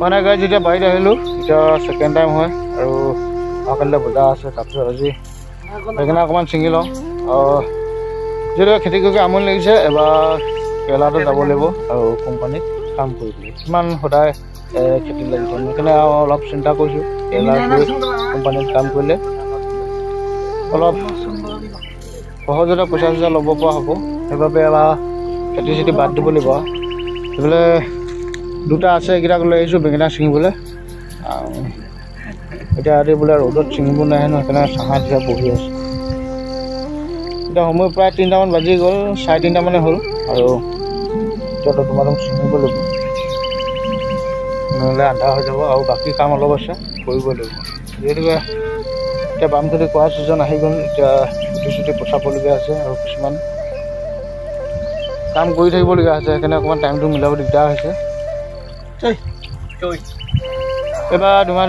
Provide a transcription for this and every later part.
মানে গাই যেতিয়া বাৰীত আহিলোঁ এতিয়া ছেকেণ্ড টাইম হয় আৰু অহাকালিলৈ বজাৰ আছে। তাৰপিছত আজি বেঙেনা অকণমান ছিঙি লওঁ। যিহেতু খেতি কৰি আমনি লাগিছে, এবাৰ কেৰেলাটো যাব লাগিব আৰু কোম্পানীত কাম কৰিবলৈ। কিমান সদায় খেতিত লাগি থাকিম, সেইকাৰণে আৰু অলপ চিন্তা কৰিছোঁ কেৰেলা গৈ কোম্পানীত কাম কৰিলে অলপ সহজতে পইচা চইচা ল'ব পৰা হ'ব। সেইবাবে এবাৰ খেতি চেতি বাদ দিব লাগিব। সেইফালে দুটা আছে, এইকেইটাক লৈ আহিছোঁ বেঙেনা ছিঙিবলৈ। এতিয়া ৰাতি বোলে ৰ'দত ছিঙিব নোৱাৰে ন, সেইকাৰণে চাহা দিয়া বহি আছোঁ। এতিয়া সময় প্ৰায় 3টামান বাজি গ'ল, 3:30 মানে হ'ল আৰু এতিয়াতো তোমালোক ছিঙিব লাগিব, নহ'লে আন্ধাৰ হৈ যাব আৰু বাকী কাম অলপ আছে কৰিব লাগিব। যিহেতুকে এতিয়া বাম খেতি কৰা ছিজন আহি গ'ল, এতিয়া গুটি চুটি পচাবলগীয়া আছে আৰু কিছুমান কাম কৰি থাকিবলগীয়া হৈছে। সেইকাৰণে অকণমান টাইমটো মিলাব দিগদাৰ হৈছে। এইবাৰ ধুমা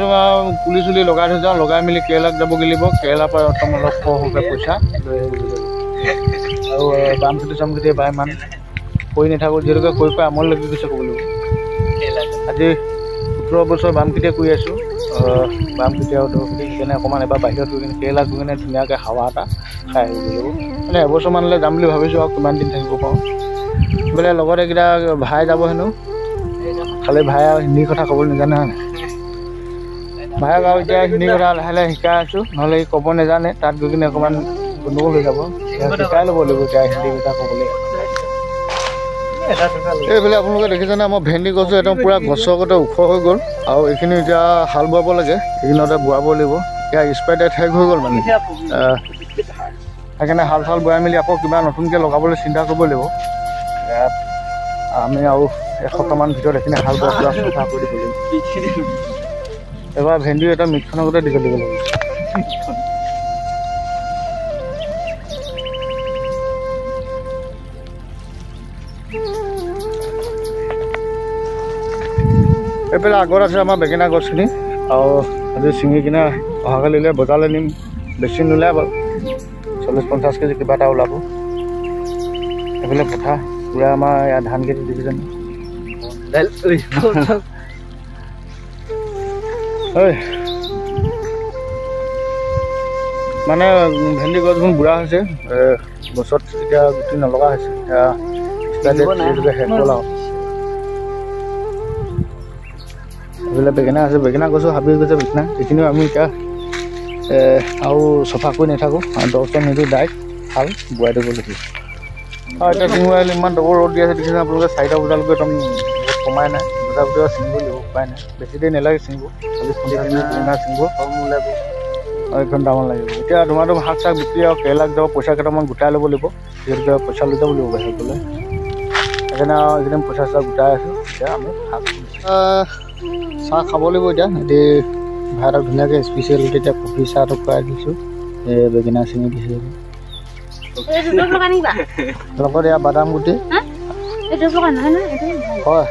পুলি চুলি লগাই থৈ যাওঁ, লগাই মেলি কেৰেলাক যাবগৈ লাগিব। কেৰেলাৰ পৰা অলপ সৰহকৈ পইচা লৈ আহিবগৈ লাগিব। আৰু বাম খেতি চাম খেতি এবাৰ ইমান কৰি নাথাকোঁ, যিহেতুকে কৰি আমনি লাগি গৈছে ক'বলৈ। আজি 17 বছৰ বাম খেতিয়ে কৰি আছোঁ, বাম খেতি আৰু দৰ খেতি। সেইকাৰণে অকণমান এবাৰ বাহিৰত গৈ কিনে কেৰেলা গৈ কিনে ধুনীয়াকৈ হাৱা এটা খাই আহিব লাগিব। মানে এবছৰমানলৈ যাম বুলি ভাবিছোঁ আৰু কিমান দিন থাকিব পাৰোঁ। বোলে লগত এইকেইটা ভাই যাব হেনো, খালি ভাই আৰু হিন্দী কথা ক'বলৈ নাজানে হয় নাই। ভাইক আৰু এতিয়া হিন্দী কথা লাহে লাহে শিকাই আছোঁ, নহ'লে সি ক'ব নাজানে। তাত গৈ কিনে অকণমান গণ্ডগোল হৈ যাব, শিকাই ল'ব লাগিব এতিয়া হিন্দী কথা ক'বলৈ। এইফালে আপোনালোকে দেখিছেনে, মই ভেন্দি গছো একদম পূৰা গছৰ আগতে ওখ হৈ গ'ল আৰু এইখিনি এতিয়া হাল বোৱাব লাগে, এইখিনিতে বোৱাব লাগিব। এতিয়া স্প্ৰে শেষ হৈ গ'ল মানে, সেইকাৰণে হাল চাল বোৱাই মেলি আকৌ কিবা নতুনকৈ লগাবলৈ চিন্তা কৰিব লাগিব। ইয়াত আমি আৰু এসপ্তাহমান ভিতৰত এইখিনি হাল বোৱা পূৰা চফা কৰি দিব লাগিব। এবাৰ ভেন্দি এটা মিক্সনৰ আগতে দিব লাগিব। এইফালে আগত আছে আমাৰ বেঙেনা গছখিনি, আৰু আজি ছিঙি কিনে অহাকালিলৈ বজাৰলৈ নিম। বেছি নোলায় বাৰু, 40-50 কেজি কিবা এটা ওলাব। এইফালে পথাৰ পূৰা আমাৰ ইয়াত ধান খেতি দেখিছেনে। মানে ভেন্দি গছবোৰ বুঢ়া হৈছে, গছত এতিয়া গুটি নলগা হৈছে। এতিয়া শেষ হ'ল আৰু এইফালে বেঙেনা আছে, বেঙেনা গছো হাবি গৈছে বেঙেনা। এইখিনিও আমি এতিয়া আৰু চফা কৰি নাথাকোঁ, 10 নিদি ডাইৰেক্ট হাল বোৱাই দিব লাগিব। আৰু এতিয়া ছিঙিব আহিলে ইমান ডবল ৰ'দ দি আছে দেখিছেনে আপোনালোকে। 4টা বজালৈকে একদম ৰ'দ কমাই নাই, বজাৰ ছিঙিব লাগিব, উপায় নাই। বেছি দেৰি নালাগে ছিঙিব, 40-50 মিনিট বেঙেনা ছিঙিব আৰু 1 ঘণ্টামান লাগিব। এতিয়া ধুমাধুম শাক চাক বিক্ৰী আৰু কেৰেলাক যাব পইচা কেইটামান গোটাই ল'ব লাগিব, যিহেতুকে পইচা লৈ যাব লাগিব বাহিৰত গ'লে। সেইকাৰণে আৰু এইকেইদিন পইচা চইচা গোটাই আছোঁ। এতিয়া আমি চাহ খাব লাগিব। এতিয়া ভাত আৰু ধুনীয়াকৈ স্পেচিয়েল এতিয়া কফি চাহটো খুৱাই দিছোঁ, বেঙেনা ছিঙি দিছোঁ। লগত এয়া বাদাম গুটি হয়।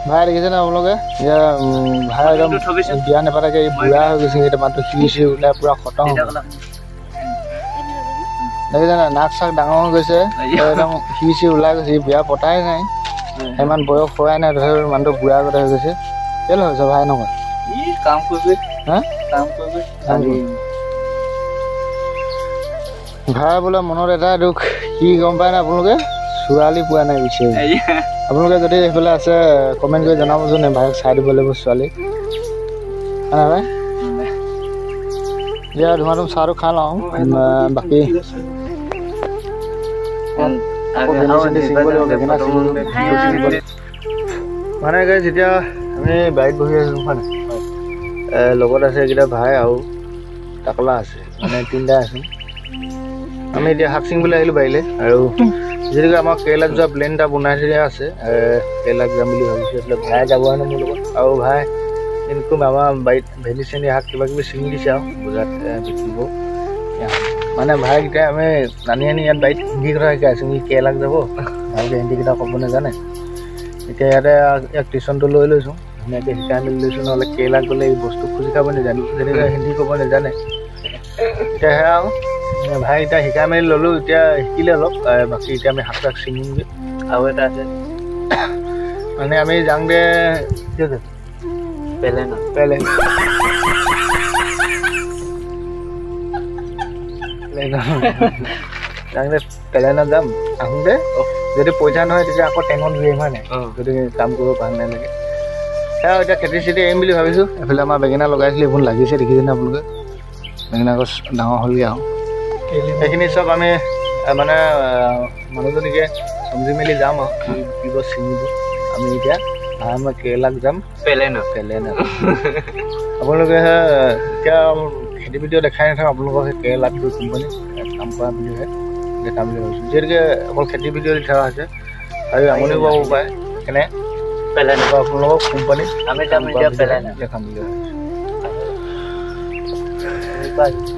ভাই দেখিছেনে আপোনালোকে, এতিয়া ভাই একদম বিয়া নেপাতাকৈ বুঢ়া হৈ গৈছে। এতিয়া মাত্ৰ সিঁচি ওলাই পূৰা খতম হ'ব। দেখিছেনে নাক চাক ডাঙৰ হৈ গৈছে, একদম সিঁচি ওলাই গৈছে। বিয়া পতাই নাই, ইমান বয়স হোৱাই নাই, তথাপিও মানুহটো বুঢ়া আগতে হৈ গৈছে। কেলৈ হৈছে ভাই নকয় কাম কৰিবি ভাই বোলে মনত এটাই দুখ, কি গম পায় নাই আপোনালোকে, ছোৱালী পোৱা নাই বিচাৰি। আপোনালোকে যদি সেইফালে আছে কমেণ্ট কৰি জনাবচোন, ভাইক চাই দিব লাগিব ছোৱালী। হয় নাই ভাই? এতিয়া ধুমাধুম চাহটো খাই লওঁ, বাকী মানে গাইজ এতিয়া আমি বাৰীত বহি আছোঁ হয় নাই। লগত আছে এইকেইটা ভাই আৰু টাকলা আছে, মানে 3টা আছোঁ। আমি এতিয়া শাক ছিঙিবলৈ আহিলোঁ বাৰীলৈ। আৰু যিহেতুকে আমাৰ কেৰেলাত যোৱা প্লেন এটা বনাই থোৱা আছে, কেৰেলাত যাম বুলি ভাবিছোঁ। এইফালে ভাই যাব হেনো মোৰ লগত, আৰু ভাই ইনকম আমাৰ বাৰীত ভেন্দি চেন্দি শাক কিবা কিবি ছিঙি দিছে আৰু বজাৰত বিকিব। মানে ভাইকেইটাই আমি নানি আনি ইয়াত বাৰীত হিন্দী কথা শিকাই আছোঁ। ই কেৰেলাক যাব, ভালকৈ হিন্দীকেইটা ক'ব নাজানে। এতিয়া ইয়াতে ইয়াক টিউশ্যনটো লৈ লৈছোঁ, ধুনীয়াকৈ শিকাই মেলি লৈছোঁ। নহ'লে কেৰেলাক গ'লে এই বস্তু খুজি খাব নাজানো, যেনেকৈ হিন্দী ক'ব নাজানে। এতিয়া সেয়া আৰু ভাই এতিয়া শিকাই মেলি ল'লোঁ, এতিয়া শিকিলে অলপ। বাকী এতিয়া আমি শাক চাক ছিঙিমগৈ। আৰু এটা আছে মানে আমি যাং দে কি আছে পেলেনা পেলেনা যাম আহোঁতে যদি পইচা নহয় তেতিয়া আকৌ টেঙত ঘূৰি আহিম হয় নাই যদি কাম কৰিব পৰা নালাগে সেয়া এতিয়া খেতি চেতি এৰিম বুলি ভাবিছোঁ এফালে আমাৰ বেঙেনা লগাইছিলোঁ এইবোৰ লাগিছে দেখিছেনে আপোনালোকে বেঙেনা গছ ডাঙৰ হ'লগৈ আৰু সেইখিনি চব আমি মানে মানুহজনীকে চমজি মেলি যাম আৰু কি গছ ছিঙিব আমি এতিয়া মই কেৰেলাক যাম পেলেনা আপোনালোকে এতিয়া খেতি ভিডিঅ' দেখাই নাথাকোঁ আপোনালোকক সেই কেৰেলাত গৈ কোম্পানী কাম কৰা ভিডিঅ'হে দেখাম বুলি ভাবিছোঁ যিহেতুকে অকল খেতি ভিডিঅ' দি থকা হৈছে আৰু আমনিও পাব পাৰে সেইকাৰণে পেলেনা আপোনালোকক কোম্পানীত আমি যাম এতিয়া পেলেনা দেখাম বুলি ভাবিছোঁ